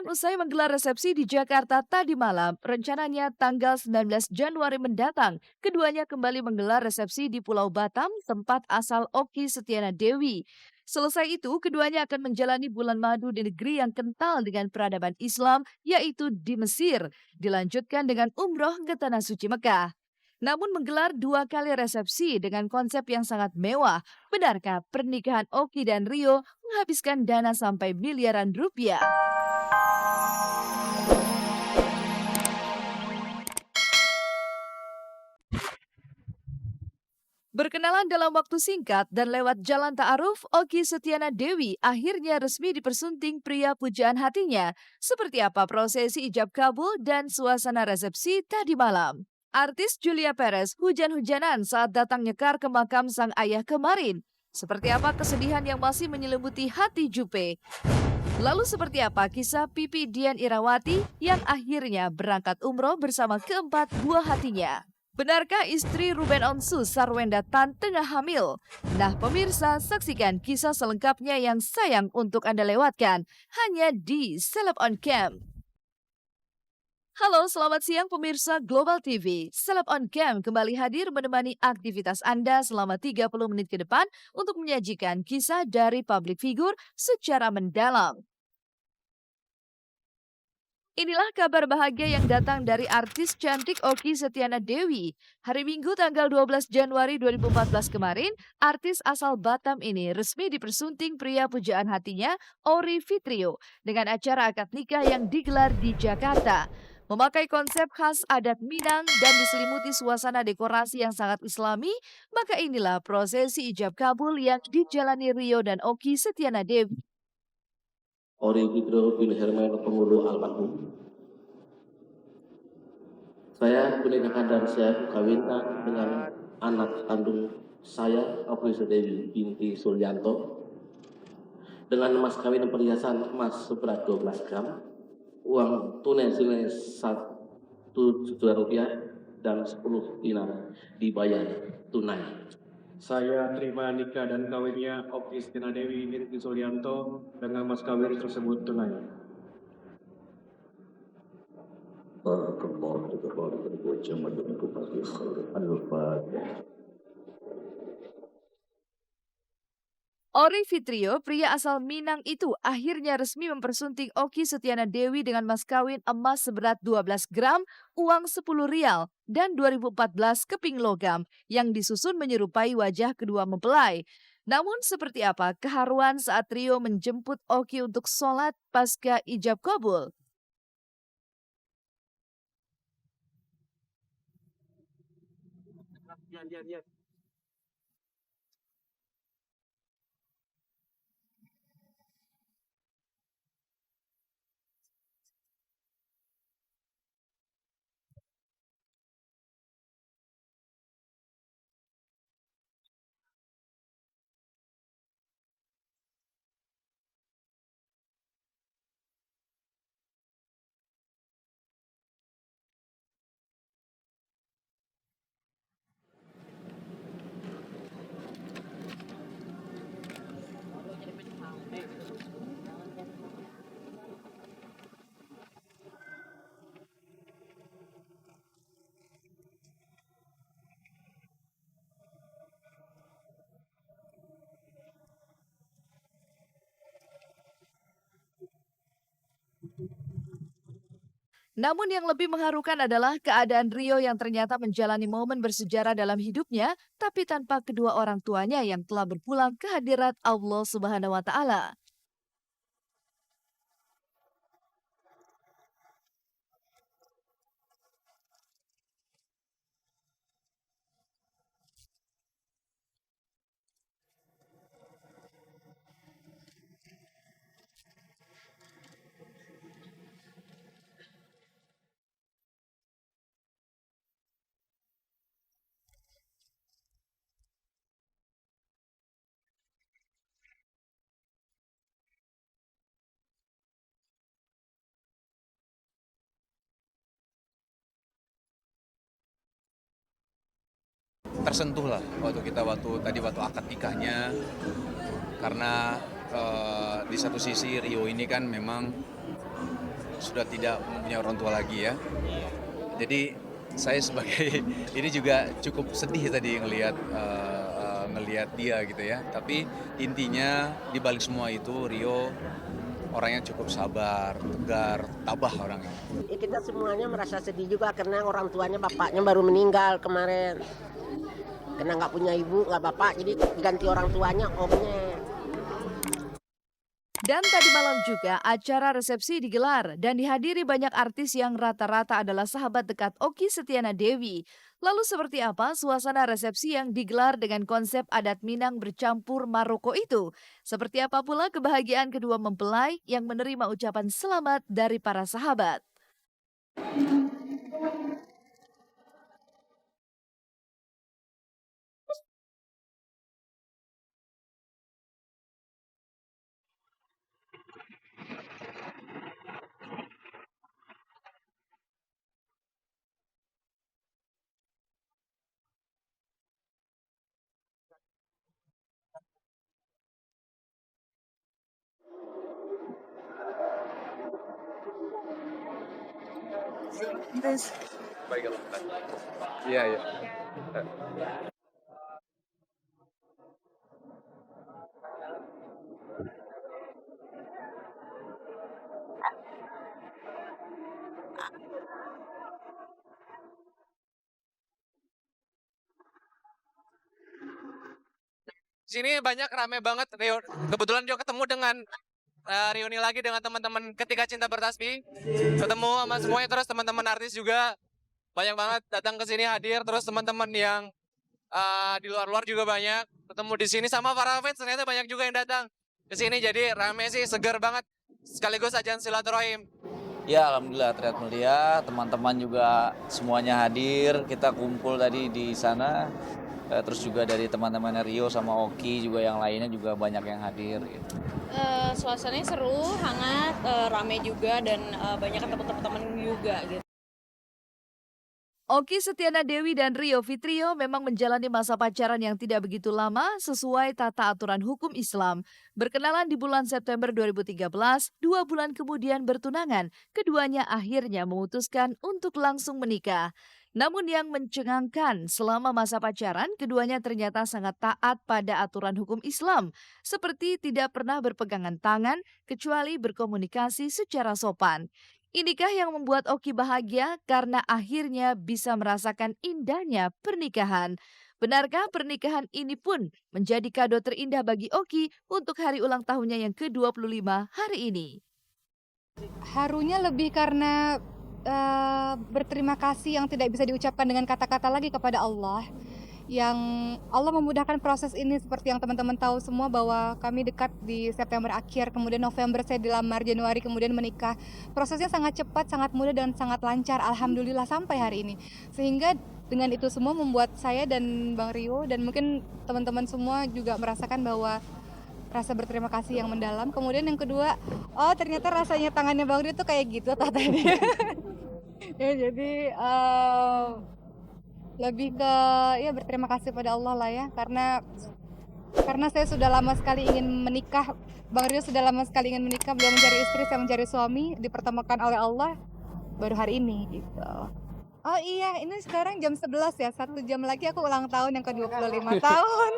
usai menggelar resepsi di Jakarta tadi malam, rencananya tanggal 19 Januari mendatang, keduanya kembali menggelar resepsi di Pulau Batam, tempat asal Okky Setiana Dewi. Selesai itu, keduanya akan menjalani bulan madu di negeri yang kental dengan peradaban Islam, yaitu di Mesir. Dilanjutkan dengan umroh ke Tanah Suci Mekah. Namun menggelar 2 kali resepsi dengan konsep yang sangat mewah, benarkah pernikahan Okky dan Rio menghabiskan dana sampai miliaran rupiah? Berkenalan dalam waktu singkat dan lewat jalan ta'aruf, Okky Setiana Dewi akhirnya resmi dipersunting pria pujaan hatinya. Seperti apa prosesi ijab kabul dan suasana resepsi tadi malam? Artis Julia Perez hujan-hujanan saat datang nyekar ke makam sang ayah kemarin. Seperti apa kesedihan yang masih menyelimuti hati Jupe? Lalu seperti apa kisah Pipi Dian Irawati yang akhirnya berangkat umroh bersama keempat buah hatinya? Benarkah istri Ruben Onsu Sarwenda Tan tengah hamil? Nah pemirsa, saksikan kisah selengkapnya yang sayang untuk Anda lewatkan hanya di Celeb on Cam. Halo, selamat siang pemirsa Global TV. Celeb on Cam kembali hadir menemani aktivitas Anda selama 30 menit ke depan untuk menyajikan kisah dari public figure secara mendalam. Inilah kabar bahagia yang datang dari artis cantik Okky Setiana Dewi. Hari Minggu tanggal 12 Januari 2014 kemarin, artis asal Batam ini resmi dipersunting pria pujaan hatinya, Ori Fitrio, dengan acara akad nikah yang digelar di Jakarta. Memakai konsep khas adat Minang dan diselimuti suasana dekorasi yang sangat islami, maka inilah prosesi ijab kabul yang dijalani Rio dan Okky Setiana Dewi. Ori Fitrio bin Herman Pengulu almarhum. Saya menikahkan dan saya kawinkan dengan anak kandung saya, Okky Dewi binti Sulyanto, dengan mas kawin perhiasan emas seberat 12 gram, uang tunai senilai 1 juta rupiah dan 10 dinar dibayar tunai. Saya terima nikah dan kawinnya Okky Setiana Dewi binti Sulyanto dengan mas kawin tersebut tunai. Ori Fitrio, pria asal Minang itu akhirnya resmi mempersunting Okky Setiana Dewi dengan mas kawin emas seberat 12 gram, uang 10 rial, dan 2014 keping logam yang disusun menyerupai wajah kedua mempelai. Namun seperti apa keharuan saat Rio menjemput Okky untuk sholat pasca ijab kabul? Namun yang lebih mengharukan adalah keadaan Rio yang ternyata menjalani momen bersejarah dalam hidupnya, tapi tanpa kedua orang tuanya yang telah berpulang ke hadirat Allah Subhanahu wa Ta'ala. Tersentuh lah waktu akad nikahnya, karena di satu sisi Rio ini kan memang sudah tidak mempunyai orang tua lagi ya. Jadi saya sebagai ini juga cukup sedih tadi ngelihat dia gitu ya. Tapi intinya di balik semua itu Rio orangnya cukup sabar, tegar, tabah orangnya. Ya, kita semuanya merasa sedih juga karena orang tuanya, bapaknya baru meninggal kemarin. Karena nggak punya ibu, nggak bapak, jadi ganti orang tuanya omnya. Dan tadi malam juga acara resepsi digelar dan dihadiri banyak artis yang rata-rata adalah sahabat dekat Okky Setiana Dewi. Lalu seperti apa suasana resepsi yang digelar dengan konsep adat Minang bercampur Maroko itu? Seperti apa pula kebahagiaan kedua mempelai yang menerima ucapan selamat dari para sahabat? Baiklah. Iya, iya. Sini banyak rame banget Rio. Kebetulan Rio ketemu dengan reuni lagi dengan teman-teman ketika cinta bertasbih. Ketemu sama semuanya, terus teman-teman artis juga banyak banget datang ke sini hadir, terus teman-teman yang di luar-luar juga banyak. Ketemu di sini sama para fans ternyata banyak juga yang datang ke sini, jadi rame sih, segar banget. Sekaligus ajang silaturahim. Ya alhamdulillah terlihat melihat teman-teman juga semuanya hadir, kita kumpul tadi di sana. Terus juga dari teman-teman Rio sama Okky juga yang lainnya juga banyak yang hadir gitu. Suasananya seru, hangat, rame juga dan banyak ketemu teman-teman juga gitu. Okky Setiana Dewi dan Rio Fitrio memang menjalani masa pacaran yang tidak begitu lama sesuai tata aturan hukum Islam. Berkenalan di bulan September 2013, 2 bulan kemudian bertunangan, keduanya akhirnya memutuskan untuk langsung menikah. Namun yang mencengangkan, selama masa pacaran, keduanya ternyata sangat taat pada aturan hukum Islam, seperti tidak pernah berpegangan tangan kecuali berkomunikasi secara sopan. Inikah yang membuat Okky bahagia karena akhirnya bisa merasakan indahnya pernikahan. Benarkah pernikahan ini pun menjadi kado terindah bagi Okky untuk hari ulang tahunnya yang ke-25 hari ini? Harunya lebih karena berterima kasih yang tidak bisa diucapkan dengan kata-kata lagi kepada Allah. Yang Allah memudahkan proses ini, seperti yang teman-teman tahu semua bahwa kami dekat di September akhir, kemudian November saya dilamar, Januari kemudian menikah. Prosesnya sangat cepat, sangat mudah dan sangat lancar, alhamdulillah sampai hari ini. Sehingga dengan itu semua membuat saya dan Bang Rio dan mungkin teman-teman semua juga merasakan bahwa rasa berterima kasih yang mendalam. Kemudian yang kedua, oh ternyata rasanya tangannya Bang Rio tuh kayak gitu tadi. Ya jadi lebih ke ya berterima kasih pada Allah lah ya, karena saya sudah lama sekali ingin menikah, Bang Rio sudah lama sekali ingin menikah, beliau mencari istri, saya mencari suami, dipertemukan oleh Allah baru hari ini gitu. Oh iya, ini sekarang jam 11 ya, 1 jam lagi aku ulang tahun yang ke-25 tahun.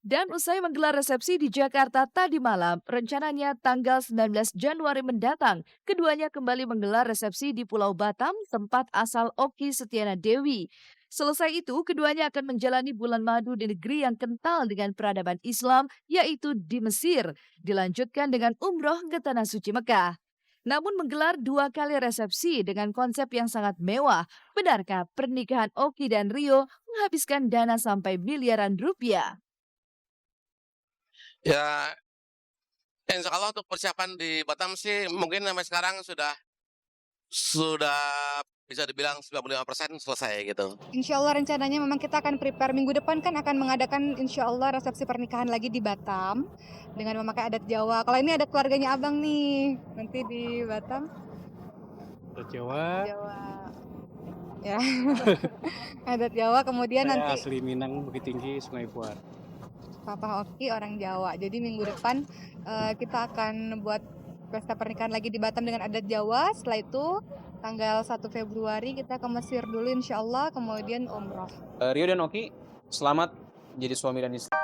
Dan usai menggelar resepsi di Jakarta tadi malam, rencananya tanggal 19 Januari mendatang, keduanya kembali menggelar resepsi di Pulau Batam, tempat asal Okky Setiana Dewi. Selesai itu, keduanya akan menjalani bulan madu di negeri yang kental dengan peradaban Islam, yaitu di Mesir. Dilanjutkan dengan umroh ke Tanah Suci Mekah. Namun menggelar 2 kali resepsi dengan konsep yang sangat mewah, benarkah pernikahan Okky dan Rio menghabiskan dana sampai miliaran rupiah? Ya, insya Allah untuk persiapan di Batam sih mungkin sampai sekarang sudah bisa dibilang 95% selesai gitu. Insya Allah rencananya memang kita akan prepare minggu depan, kan akan mengadakan insya Allah resepsi pernikahan lagi di Batam dengan memakai adat Jawa. Kalau ini ada keluarganya abang nih, nanti di Batam. Jawa. Ya, adat Jawa. Kemudian Saya nanti asli Minang, Bukit Tinggi, Sungai Puar. Papa Okky orang Jawa. Jadi minggu depan kita akan buat pesta pernikahan lagi di Batam dengan adat Jawa. Setelah itu tanggal 1 Februari kita ke Mesir dulu insya Allah, kemudian umroh. Rio dan Oki, selamat jadi suami dan istri.